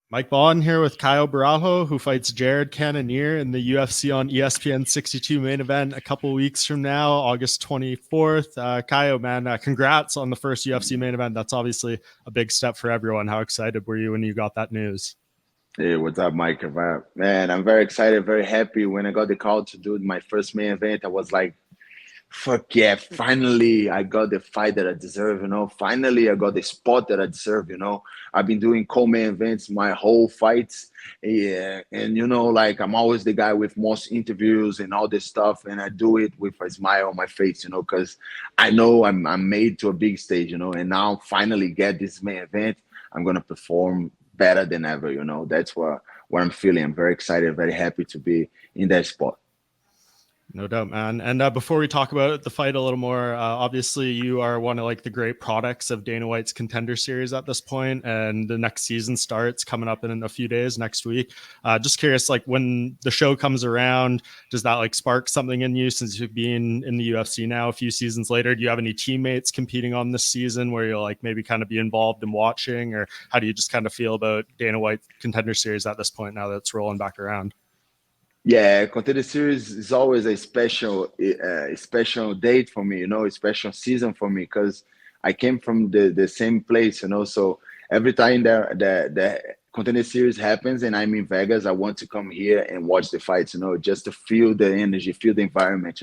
Mike Bohn here with Caio Borralho, who fights Jared Cannonier in the UFC on ESPN 62 main event a couple weeks from now, August 24th. Caio, man, congrats on the first UFC main event. That's obviously a big step for everyone. How excited were you when you got that news? Hey, what's up, Mike? Man, I'm very excited, very happy. When I got the call to do my first main event, I was like, fuck yeah, finally I got the fight that I deserve. Finally I got the spot that I deserve. I've been doing co-main events my whole fights. Yeah, and like I'm always the guy with most interviews and all this stuff, and I do it with a smile on my face, because I know I'm made to a big stage, and now finally get this main event, I'm gonna perform better than ever. That's what I'm feeling. I'm very excited, very happy to be in that spot. No doubt, man. And before we talk about the fight a little more, obviously you are one of like the great products of Dana White's Contender Series at this point, and the next season starts coming up in a few days next week. Just curious, like when the show comes around, does that like spark something in you since you've been in the UFC now a few seasons later? Do you have any teammates competing on this season where you'll like maybe kind of be involved in watching, or how do you just kind of feel about Dana White's Contender Series at this point now that it's rolling back around? Yeah, Contender Series is always a special date for me, a special season for me because I came from the same place. So every time the Contender Series happens and I'm in Vegas, I want to come here and watch the fights, just to feel the energy, feel the environment,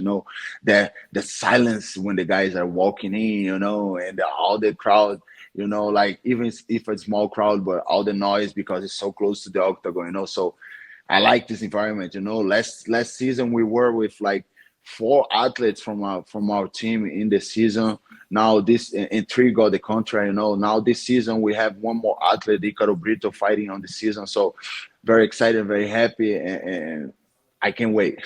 the silence when the guys are walking in, and all the crowd, like even if it's a small crowd, but all the noise because it's so close to the octagon. So I like this environment. Last season we were with like four athletes from our team in the season. Now this and three got the contract. Now this season we have one more athlete, Icaro Brito, fighting on the season. So very excited, very happy, and I can't wait.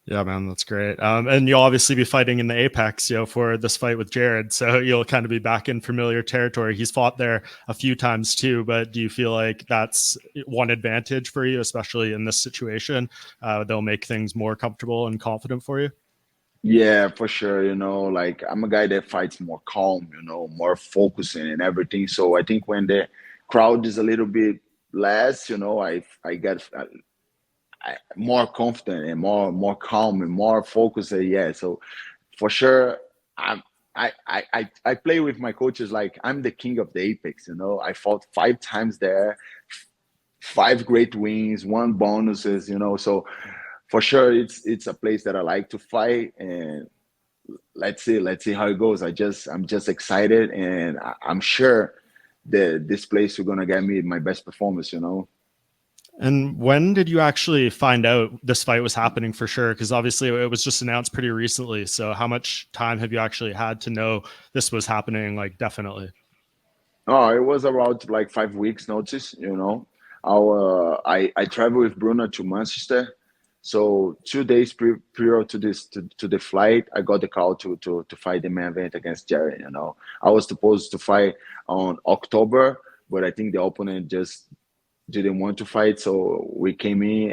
Yeah, man, that's great. And you'll obviously be fighting in the Apex, for this fight with Jared. So you'll kind of be back in familiar territory. He's fought there a few times too, but do you feel like that's one advantage for you, especially in this situation? They'll make things more comfortable and confident for you. Yeah, for sure. Like I'm a guy that fights more calm, more focusing and everything. So I think when the crowd is a little bit less, I get more confident and more calm and more focused. Yeah, so for sure, I'm. I play with my coaches like I'm the king of the apex. I fought 5 times there, five great wins, one bonuses. So for sure, it's a place that I like to fight, and let's see how it goes. I'm just excited, and I'm sure that this place is gonna get me my best performance. And when did you actually find out this fight was happening for sure? Because obviously it was just announced pretty recently. So how much time have you actually had to know this was happening? Like definitely. Oh, it was around like 5 weeks notice. I traveled with Bruno to Manchester. So 2 days prior to to the flight, I got the call to fight the main event against Jerry. I was supposed to fight on October, but I think the opponent just didn't want to fight, so we came in,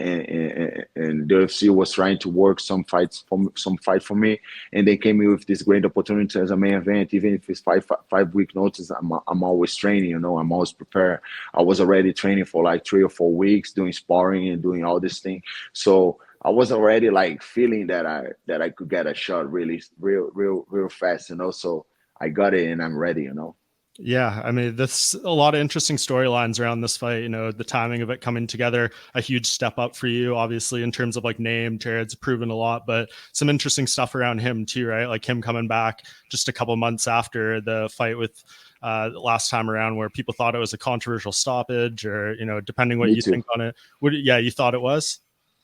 and the UFC was trying to work some fight for me, and they came in with this great opportunity as a main event. Even if it's 5 week notice, I'm always training. I'm always prepared. I was already training for like 3 or 4 weeks, doing sparring and doing all this thing. So I was already like feeling that I could get a shot really, real fast. So I got it, and I'm ready. Yeah, I mean, that's a lot of interesting storylines around this fight. The timing of it coming together, a huge step up for you, obviously, in terms of like name. Jared's proven a lot, but some interesting stuff around him too, right? Like him coming back just a couple months after the fight with last time around, where people thought it was a controversial stoppage, or depending what Me you too. think on it. Yeah, you thought it was.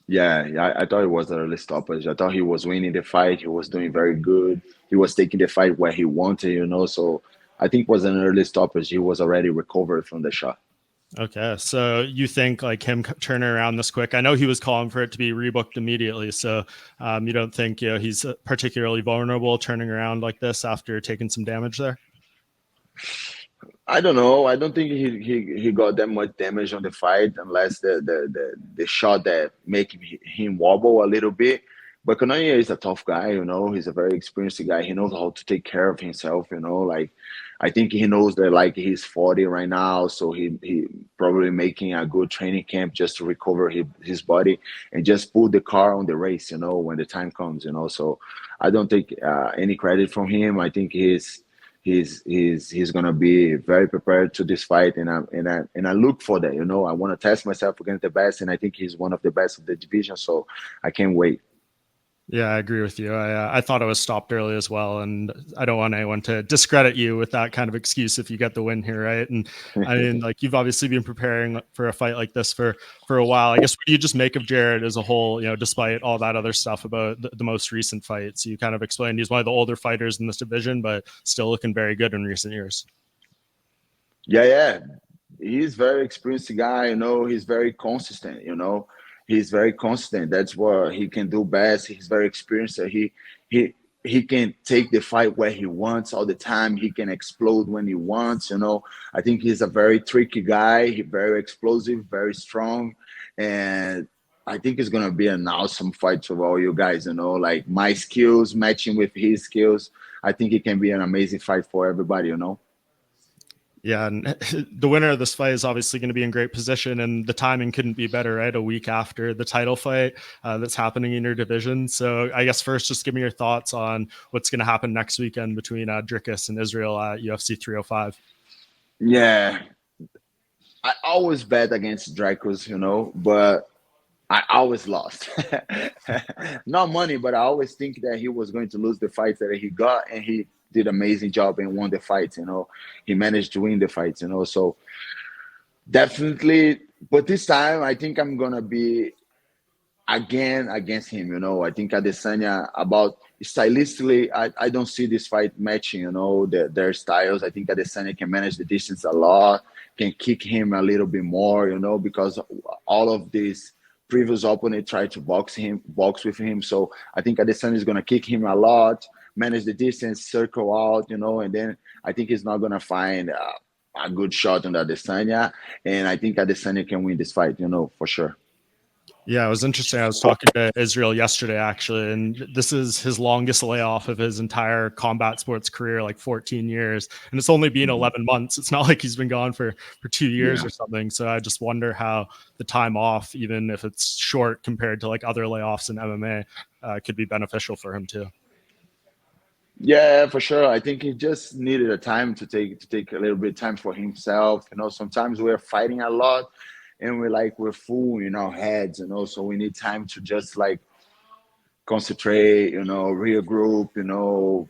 Yeah, I thought it was an early stoppage. I thought he was winning the fight. He was doing very good. He was taking the fight where he wanted. So I think it was an early stoppage. He was already recovered from the shot. Okay, so you think like him turning around this quick? I know he was calling for it to be rebooked immediately. So you don't think he's particularly vulnerable turning around like this after taking some damage there? I don't know. I don't think he got that much damage on the fight unless the shot that make him wobble a little bit. But Cannonier is a tough guy, you know. He's a very experienced guy. He knows how to take care of himself, you know. Like, I think he knows that like he's 40 right now, so he probably making a good training camp just to recover his body and just put the car on the race, you know, when the time comes, you know. So I don't take any credit from him. I think he's gonna be very prepared to this fight, and I look for that, you know. I want to test myself against the best, and I think he's one of the best of the division. So I can't wait. Yeah, I agree with you. I thought I was stopped early as well, and I don't want anyone to discredit you with that kind of excuse if you get the win here, right? And I mean, like you've obviously been preparing for a fight like this for a while. I guess what do you just make of Jared as a whole? You know, despite all that other stuff about the most recent fights, you kind of explained he's one of the older fighters in this division, but still looking very good in recent years. Yeah. He's very experienced guy, you know. He's very consistent, you know. He's very consistent. That's what he can do best. He's very experienced. He he can take the fight where he wants all the time. He can explode when he wants, you know. I think he's a very tricky guy. He's very explosive, very strong, and I think it's gonna be an awesome fight for all you guys, you know. Like my skills matching with his skills. I think it can be an amazing fight for everybody, you know. Yeah, and the winner of this fight is obviously going to be in great position, and the timing couldn't be better, right? A week after the title fight that's happening in your division. So I guess first, just give me your thoughts on what's going to happen next weekend between Dricus and Israel at UFC 305. Yeah, I always bet against Dracos, you know, but I always lost. Not money, but I always think that he was going to lose the fights that he got, and he did an amazing job and won the fights, you know. He managed to win the fights, you know. So definitely, but this time I think I'm gonna be again against him, you know. I think Adesanya about stylistically, I don't see this fight matching, you know, their styles. I think Adesanya can manage the distance a lot, can kick him a little bit more, you know, because all of these previous opponent tried to box with him. So I think Adesanya is gonna kick him a lot, manage the distance, circle out, you know, and then I think he's not gonna find a good shot on Adesanya, and I think Adesanya can win this fight, you know, for sure. Yeah, it was interesting. I was talking to Israel yesterday, actually, and this is his longest layoff of his entire combat sports career, like 14 years. And it's only been Mhm. 11 months. It's not like he's been gone for 2 years Yeah. or something. So I just wonder how the time off, even if it's short compared to like other layoffs in MMA, could be beneficial for him too. Yeah, for sure. I think he just needed a time to take a little bit of time for himself. You know, sometimes we're fighting a lot and we're full in our heads, you know, so we need time to just like concentrate, you know, regroup, you know,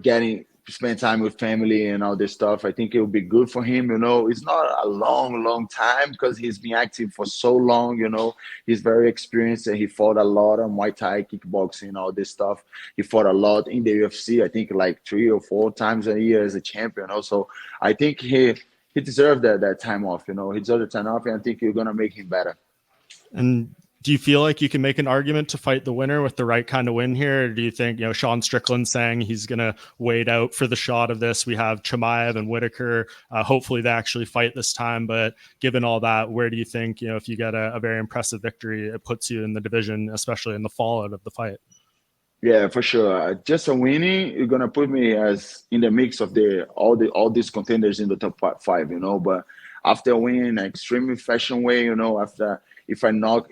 getting spend time with family and all this stuff. I think it will be good for him. You know, it's not a long time because he's been active for so long. You know, he's very experienced and he fought a lot on Muay Thai, kickboxing, all this stuff. He fought a lot in the UFC. I think like 3 or 4 times a year as a champion. Also, I think he deserved that time off. You know, he deserved the time off, and I think you're gonna make him better. And do you feel like you can make an argument to fight the winner with the right kind of win here? Or do you think, you know, Sean Strickland saying he's going to wait out for the shot of this? We have Chimaev and Whitaker. Hopefully they actually fight this time. But given all that, where do you think, you know, if you get a very impressive victory, it puts you in the division, especially in the fallout of the fight? Yeah, for sure. Just a winning, you're gonna put me as in the mix of all these contenders in the top five, you know. But after winning in an extremely fashion way, you know, after if I knock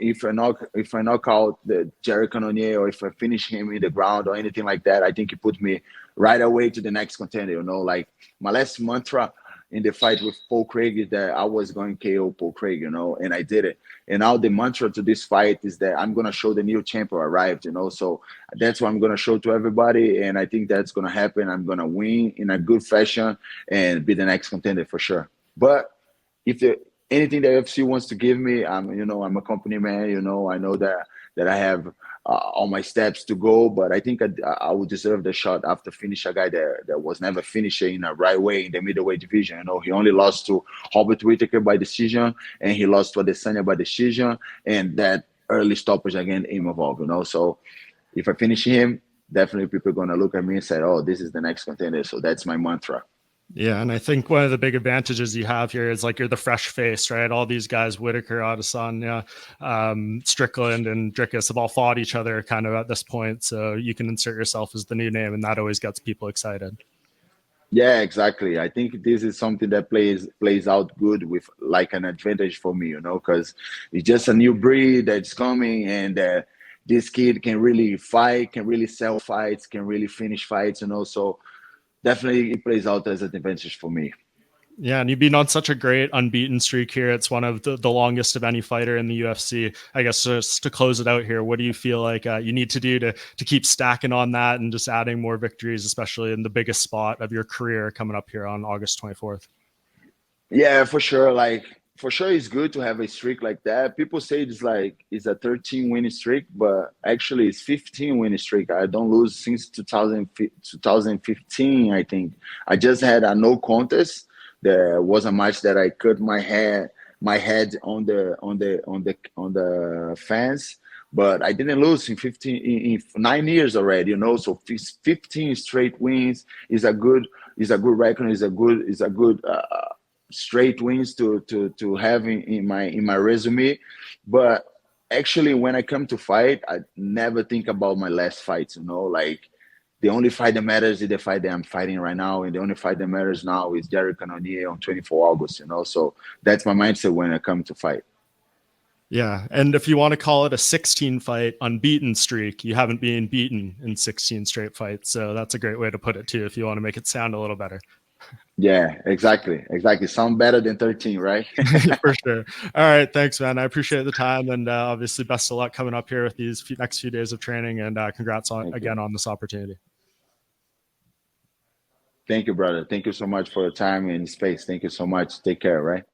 out the Jared Cannonier, or if I finish him in the ground or anything like that, I think it put me right away to the next contender. You know, like my last mantra in the fight with Paul Craig is that I was going KO Paul Craig, you know, and I did it. And now the mantra to this fight is that I'm gonna show the new champion arrived, you know. So that's what I'm gonna show to everybody, and I think that's gonna happen. I'm gonna win in a good fashion and be the next contender for sure. But if the anything that UFC wants to give me, I'm a company man. You know, I know that I have all my steps to go, but I think I would deserve the shot after finish a guy that was never finishing in a right way in the middleweight division. You know, he only lost to Robert Whittaker by decision, and he lost to Adesanya by decision, and that early stoppage against Imavov. You know, so if I finish him, definitely people are gonna look at me and say, "Oh, this is the next contender." So that's my mantra. Yeah, and I think one of the big advantages you have here is like you're the fresh face, right? All these guys, Whitaker, Adesanya, Strickland, and Drickus have all fought each other kind of at this point, so you can insert yourself as the new name, and that always gets people excited. Yeah, exactly. I think this is something that plays out good with like an advantage for me, because it's just a new breed that's coming, and this kid can really fight, can really sell fights, can really finish fights. So definitely it plays out as an advantage for me. Yeah, and you've been on such a great unbeaten streak here. It's one of the longest of any fighter in the UFC. I guess just to close it out here, what do you feel like you need to do to keep stacking on that and just adding more victories, especially in the biggest spot of your career coming up here on August 24th? Yeah, for sure. Like for sure, it's good to have a streak like that. People say it's a 13 winning streak, but actually it's 15 winning streak. I don't lose since 2015. I think I just had a no contest. There was a match that I cut my head on the fence, but I didn't lose in 15 in 9 years already. So 15 straight wins is a good record. Is a good straight wins to have in my resume. But actually, when I come to fight, I never think about my last fights. Like the only fight that matters is the fight that I'm fighting right now, and the only fight that matters now is Jared Cannonier on 24 August. So that's my mindset when I come to fight. Yeah, and if you want to call it a 16 fight unbeaten streak, you haven't been beaten in 16 straight fights. So that's a great way to put it too, if you want to make it sound a little better. Yeah, exactly. Sound better than 13, right? For sure. All right, thanks, man. I appreciate the time, and obviously best of luck coming up here with these next few days of training, and congrats again on this opportunity. Thank you, brother. Thank you so much for your time and space. Thank you so much. Take care, right?